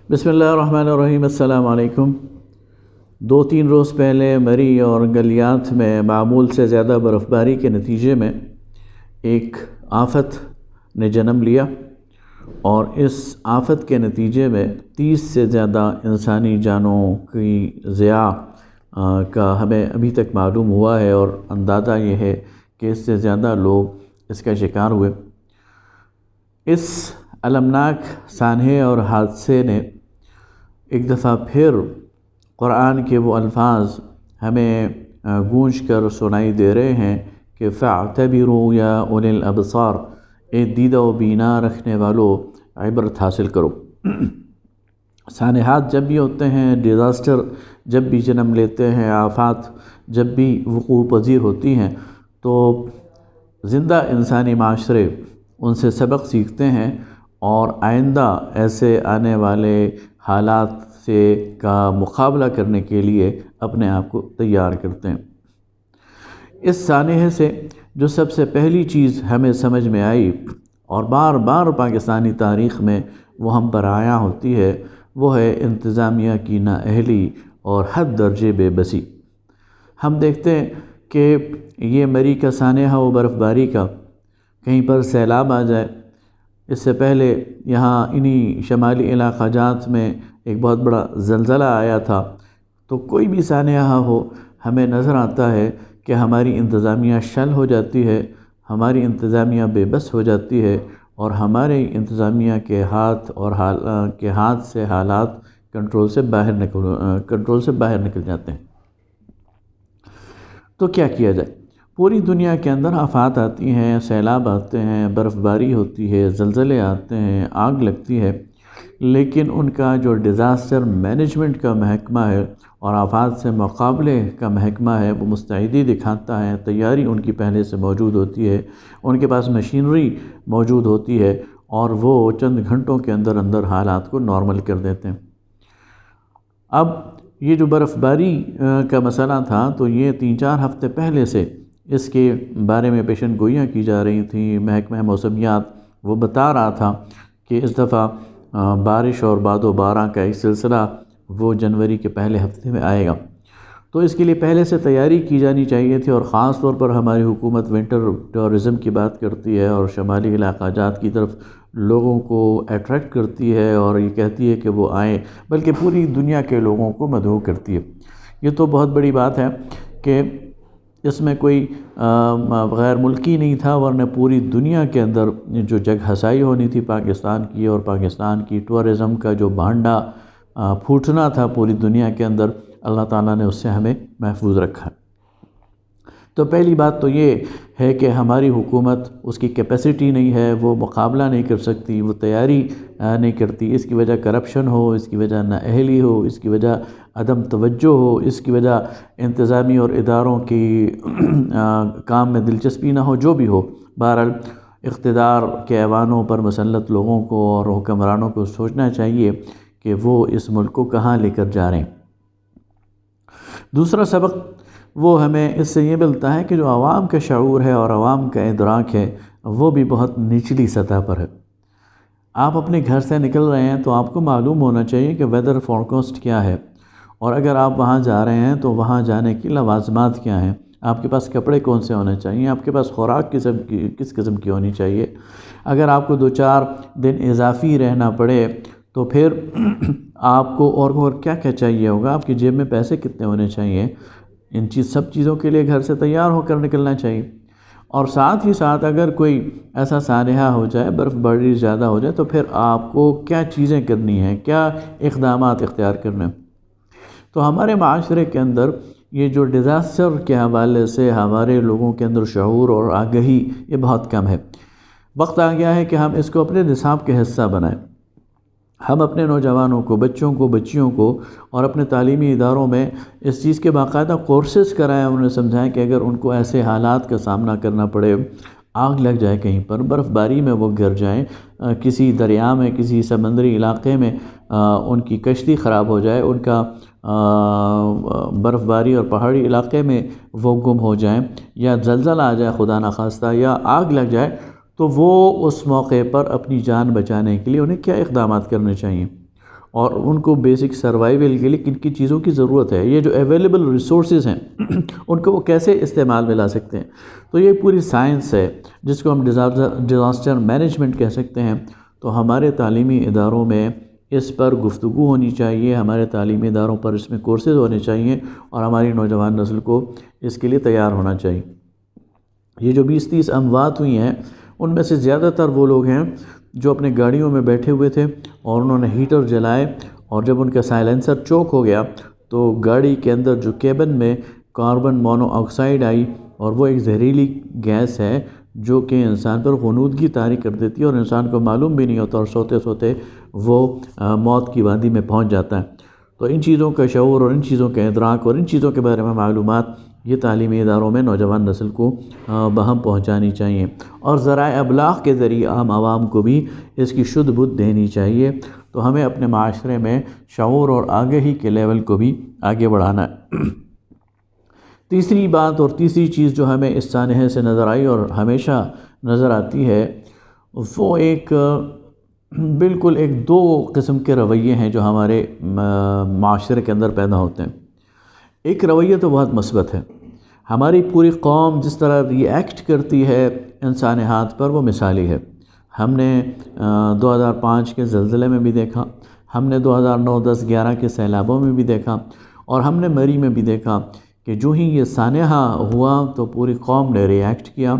بسم اللہ الرحمن الرحیم۔ السلام علیکم۔ 2-3 روز پہلے مری اور گلیات میں معمول سے زیادہ برف باری کے نتیجے میں ایک آفت نے جنم لیا، اور اس آفت کے نتیجے میں 30 سے زیادہ انسانی جانوں کی ضیاع کا ہمیں ابھی تک معلوم ہوا ہے، اور اندازہ یہ ہے کہ اس سے زیادہ لوگ اس کا شکار ہوئے۔ اس المناک سانحے اور حادثے نے ایک دفعہ پھر قرآن کے وہ الفاظ ہمیں گونج کر سنائی دے رہے ہیں کہ فَاعْتَبِرُوا يَا أُولِي الْأَبْصَارِ، اے دیدہ و بینا رکھنے والوں، عبرت حاصل کرو۔ سانحات جب بھی ہوتے ہیں، ڈیزاسٹر جب بھی جنم لیتے ہیں، آفات جب بھی وقوع پذیر ہوتی ہیں، تو زندہ انسانی معاشرے ان سے سبق سیکھتے ہیں اور آئندہ ایسے آنے والے حالات کا مقابلہ کرنے کے لیے اپنے آپ کو تیار کرتے ہیں۔ اس سانحے سے جو سب سے پہلی چیز ہمیں سمجھ میں آئی اور بار بار پاکستانی تاریخ میں وہ ہم پر عیاں ہوتی ہے، وہ ہے انتظامیہ کی نااہلی اور حد درجے بے بسی۔ ہم دیکھتے ہیں کہ یہ مری کا سانحہ و برف باری کا، کہیں پر سیلاب آ جائے، اس سے پہلے یہاں انہی شمالی علاقہ جات میں ایک بہت بڑا زلزلہ آیا تھا، تو کوئی بھی سانحہ ہو ہمیں نظر آتا ہے کہ ہماری انتظامیہ شل ہو جاتی ہے، ہماری انتظامیہ بے بس ہو جاتی ہے، اور ہمارے انتظامیہ کے ہاتھ سے حالات کنٹرول سے باہر نکل جاتے ہیں۔ تو کیا کیا جائے؟ پوری دنیا کے اندر آفات آتی ہیں، سیلاب آتے ہیں، برف باری ہوتی ہے، زلزلے آتے ہیں، آگ لگتی ہے، لیکن ان کا جو ڈیزاسٹر مینجمنٹ کا محکمہ ہے اور آفات سے مقابلے کا محکمہ ہے، وہ مستعدی دکھاتا ہے، تیاری ان کی پہلے سے موجود ہوتی ہے، ان کے پاس مشینری موجود ہوتی ہے، اور وہ چند گھنٹوں کے اندر حالات کو نارمل کر دیتے ہیں۔ اب یہ جو برف باری کا مسئلہ تھا، تو یہ 3-4 ہفتے پہلے سے اس کے بارے میں پیشن گوئیاں کی جا رہی تھیں۔ محکمہ موسمیات وہ بتا رہا تھا کہ اس دفعہ بارش اور باد و باران کا ایک سلسلہ وہ جنوری کے پہلے ہفتے میں آئے گا، تو اس کے لیے پہلے سے تیاری کی جانی چاہیے تھی، اور خاص طور پر ہماری حکومت ونٹر ٹورزم کی بات کرتی ہے اور شمالی علاقہ جات کی طرف لوگوں کو اٹریکٹ کرتی ہے، اور یہ کہتی ہے کہ وہ آئیں، بلکہ پوری دنیا کے لوگوں کو مدعو کرتی ہے۔ یہ تو بہت بڑی بات ہے کہ اس میں کوئی غیر ملکی نہیں تھا، ورنہ پوری دنیا کے اندر جو جگ ہسائی ہونی تھی پاکستان کی، اور پاکستان کی ٹورزم کا جو بھانڈا پھوٹنا تھا پوری دنیا کے اندر، اللہ تعالیٰ نے اس سے ہمیں محفوظ رکھا۔ تو پہلی بات تو یہ ہے کہ ہماری حکومت، اس کی کیپیسٹی نہیں ہے، وہ مقابلہ نہیں کر سکتی، وہ تیاری نہیں کرتی۔ اس کی وجہ کرپشن ہو، اس کی وجہ نااہلی ہو، اس کی وجہ عدم توجہ ہو، اس کی وجہ انتظامی اور اداروں کی کام میں دلچسپی نہ ہو، جو بھی ہو، بہرحال اقتدار کے ایوانوں پر مسلط لوگوں کو اور حکمرانوں کو سوچنا چاہیے کہ وہ اس ملک کو کہاں لے کر جا رہے ہیں۔ دوسرا سبق وہ ہمیں اس سے یہ ملتا ہے کہ جو عوام کا شعور ہے اور عوام کا ادراک ہے، وہ بھی بہت نچلی سطح پر ہے۔ آپ اپنے گھر سے نکل رہے ہیں تو آپ کو معلوم ہونا چاہیے کہ ویدر فورکاسٹ کیا ہے، اور اگر آپ وہاں جا رہے ہیں تو وہاں جانے کی لوازمات کیا ہیں، آپ کے پاس کپڑے کون سے ہونے چاہیے، آپ کے پاس خوراک کس قسم کی ہونی چاہیے۔ اگر آپ کو 2-4 دن اضافی رہنا پڑے تو پھر آپ کو اور کیا کیا چاہیے ہوگا، آپ کی جیب میں پیسے کتنے ہونے چاہیے، سب چیزوں کے لیے گھر سے تیار ہو کر نکلنا چاہیے۔ اور ساتھ ہی ساتھ اگر کوئی ایسا سانحہ ہو جائے، برف باری زیادہ ہو جائے، تو پھر آپ کو کیا چیزیں کرنی ہیں، کیا اقدامات اختیار کرنے ہیں۔ تو ہمارے معاشرے کے اندر یہ جو ڈیزاسٹر کے حوالے سے ہمارے لوگوں کے اندر شعور اور آگہی یہ بہت کم ہے۔ وقت آ گیا ہے کہ ہم اس کو اپنے نصاب کے حصہ بنائیں۔ ہم اپنے نوجوانوں کو، بچوں کو، بچیوں کو، اور اپنے تعلیمی اداروں میں اس چیز کے باقاعدہ کورسز کرائیں، انہیں سمجھائیں کہ اگر ان کو ایسے حالات کا سامنا کرنا پڑے، آگ لگ جائے کہیں پر، برف باری میں وہ گر جائیں، کسی دریا میں، کسی سمندری علاقے میں ان کی کشتی خراب ہو جائے، ان کا برف باری اور پہاڑی علاقے میں وہ گم ہو جائیں، یا زلزلہ آ جائے خدا نخواستہ، یا آگ لگ جائے، تو وہ اس موقع پر اپنی جان بچانے کے لیے انہیں کیا اقدامات کرنے چاہیے۔ اور ان کو بیسک سروائیول کے لیے کن کن چیزوں کی ضرورت ہے، یہ جو اویلیبل ریسورسز ہیں ان کو وہ کیسے استعمال میں لا سکتے ہیں۔ تو یہ پوری سائنس ہے جس کو ہم ڈیزاسٹر مینجمنٹ کہہ سکتے ہیں۔ تو ہمارے تعلیمی اداروں میں اس پر گفتگو ہونی چاہیے، ہمارے تعلیمی اداروں پر اس میں کورسز ہونے چاہیے، اور ہماری نوجوان نسل کو اس کے لیے تیار ہونا چاہیے۔ یہ جو 20-30 اموات ہوئی ہیں ان میں سے زیادہ تر وہ لوگ ہیں جو اپنے گاڑیوں میں بیٹھے ہوئے تھے اور انہوں نے ہیٹر جلائے، اور جب ان کا سائلنسر چوک ہو گیا تو گاڑی کے اندر جو کیبن میں کاربن مونو آکسائڈ آئی، اور وہ ایک زہریلی گیس ہے جو کہ انسان پر غنودگی طاری کر دیتی ہے، اور انسان کو معلوم بھی نہیں ہوتا، اور سوتے سوتے وہ موت کی وادی میں پہنچ جاتا ہے۔ تو ان چیزوں کا شعور اور ان چیزوں کا ادراک اور ان چیزوں کے بارے میں معلومات یہ تعلیمی اداروں میں نوجوان نسل کو بہم پہنچانی چاہیے، اور ذرائع ابلاغ کے ذریعے عام عوام کو بھی اس کی شدھ بدھ دینی چاہیے۔ تو ہمیں اپنے معاشرے میں شعور اور آگہی کے لیول کو بھی آگے بڑھانا ہے۔ تیسری بات اور تیسری چیز جو ہمیں اس سانحے سے نظر آئی اور ہمیشہ نظر آتی ہے، وہ بالکل دو قسم کے رویے ہیں جو ہمارے معاشرے کے اندر پیدا ہوتے ہیں۔ ایک رویہ تو بہت مثبت ہے، ہماری پوری قوم جس طرح ری ایکٹ کرتی ہے انسانیات پر وہ مثالی ہے۔ ہم نے 2005 کے زلزلے میں بھی دیکھا، ہم نے 2009، 10، 11 کے سیلابوں میں بھی دیکھا، اور ہم نے مری میں بھی دیکھا کہ جو ہی یہ سانحہ ہوا تو پوری قوم نے ری ایکٹ کیا،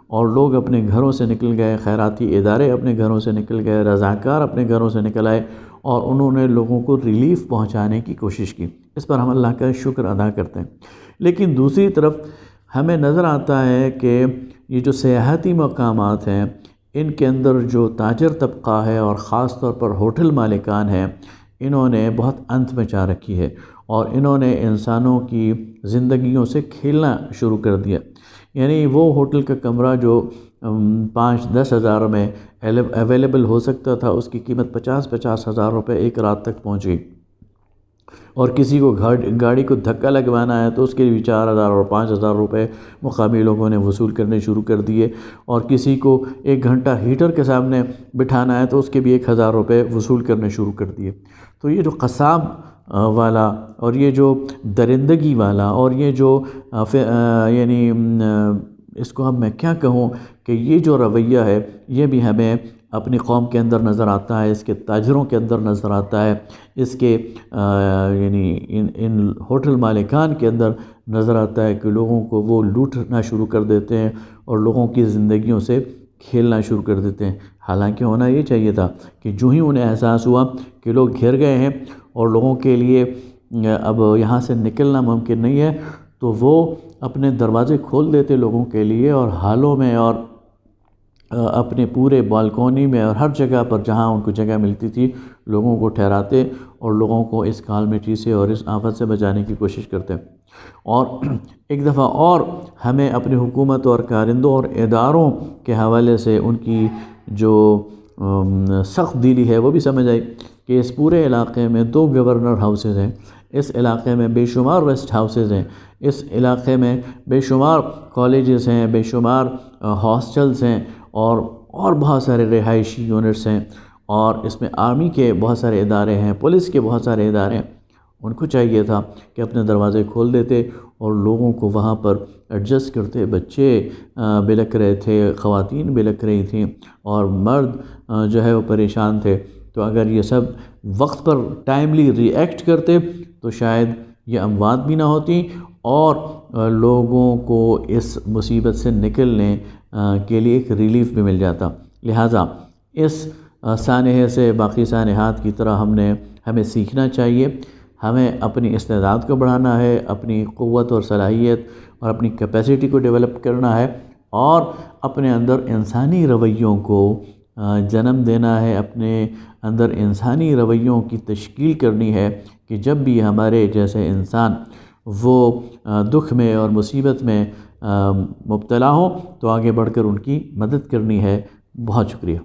اور لوگ اپنے گھروں سے نکل گئے، خیراتی ادارے اپنے گھروں سے نکل گئے، رضاکار اپنے گھروں سے نکل آئے، اور انہوں نے لوگوں کو ریلیف پہنچانے کی کوشش کی۔ اس پر ہم اللہ کا شکر ادا کرتے ہیں۔ لیکن دوسری طرف ہمیں نظر آتا ہے کہ یہ جو سیاحتی مقامات ہیں ان کے اندر جو تاجر طبقہ ہے، اور خاص طور پر ہوٹل مالکان ہیں، انہوں نے بہت انت مچا رکھی ہے، اور انہوں نے انسانوں کی زندگیوں سے کھیلنا شروع کر دیا۔ یعنی وہ ہوٹل کا کمرہ جو 5-10 ہزار میں اویلیبل ہو سکتا تھا، اس کی قیمت 50-50 ہزار روپے ایک رات تک پہنچ گئی، اور کسی کو گاڑی کو دھکا لگوانا ہے تو اس کے لیے 4,000 اور 5,000 روپے مقامی لوگوں نے وصول کرنے شروع کر دیے، اور کسی کو 1 گھنٹہ ہیٹر کے سامنے بٹھانا ہے تو اس کے بھی 1,000 روپے وصول کرنے شروع کر دیے۔ تو یہ جو قصاب والا، اور یہ جو درندگی والا، اور یہ جو یعنی اس کو میں کیا کہوں کہ یہ جو رویہ ہے یہ بھی ہمیں اپنی قوم کے اندر نظر آتا ہے، اس کے تاجروں کے اندر نظر آتا ہے، اس کے یعنی ان ہوٹل مالکان کے اندر نظر آتا ہے کہ لوگوں کو وہ لوٹنا شروع کر دیتے ہیں اور لوگوں کی زندگیوں سے کھیلنا شروع کر دیتے ہیں۔ حالانکہ ہونا یہ چاہیے تھا کہ جو ہی انہیں احساس ہوا کہ لوگ گھر گئے ہیں اور لوگوں کے لیے اب یہاں سے نکلنا ممکن نہیں ہے، تو وہ اپنے دروازے کھول دیتے لوگوں کے لیے، اور حالوں میں اور اپنے پورے بالکونی میں اور ہر جگہ پر جہاں ان کو جگہ ملتی تھی لوگوں کو ٹھہراتے، اور لوگوں کو اس کالمیٹی سے اور اس آفت سے بچانے کی کوشش کرتے۔ اور ایک دفعہ اور ہمیں اپنی حکومت اور کارندوں اور اداروں کے حوالے سے ان کی جو سخت دلی ہے وہ بھی سمجھ آئی کہ اس پورے علاقے میں 2 گورنر ہاؤسز ہیں، اس علاقے میں بے شمار ریسٹ ہاؤسز ہیں، اس علاقے میں بے شمار کالجز ہیں، بے شمار ہاسٹلز ہیں، اور بہت سارے رہائشی یونٹس ہیں، اور اس میں آرمی کے بہت سارے ادارے ہیں، پولیس کے بہت سارے ادارے ہیں۔ ان کو چاہیے تھا کہ اپنے دروازے کھول دیتے اور لوگوں کو وہاں پر ایڈجسٹ کرتے۔ بچے بلک رہے تھے، خواتین بلک رہی تھیں، اور مرد جو ہے وہ پریشان تھے۔ تو اگر یہ سب وقت پر ٹائملی ری ایکٹ کرتے تو شاید یہ اموات بھی نہ ہوتی، اور لوگوں کو اس مصیبت سے نکلنے کے لیے ایک ریلیف بھی مل جاتا۔ لہٰذا اس سانحے سے باقی سانحات کی طرح ہمیں سیکھنا چاہیے، ہمیں اپنی استعداد کو بڑھانا ہے، اپنی قوت اور صلاحیت اور اپنی کیپیسٹی کو ڈیولپ کرنا ہے، اور اپنے اندر انسانی رویوں کو جنم دینا ہے، اپنے اندر انسانی رویوں کی تشکیل کرنی ہے کہ جب بھی ہمارے جیسے انسان وہ دکھ میں اور مصیبت میں مبتلا ہوں تو آگے بڑھ کر ان کی مدد کرنی ہے۔ بہت شکریہ۔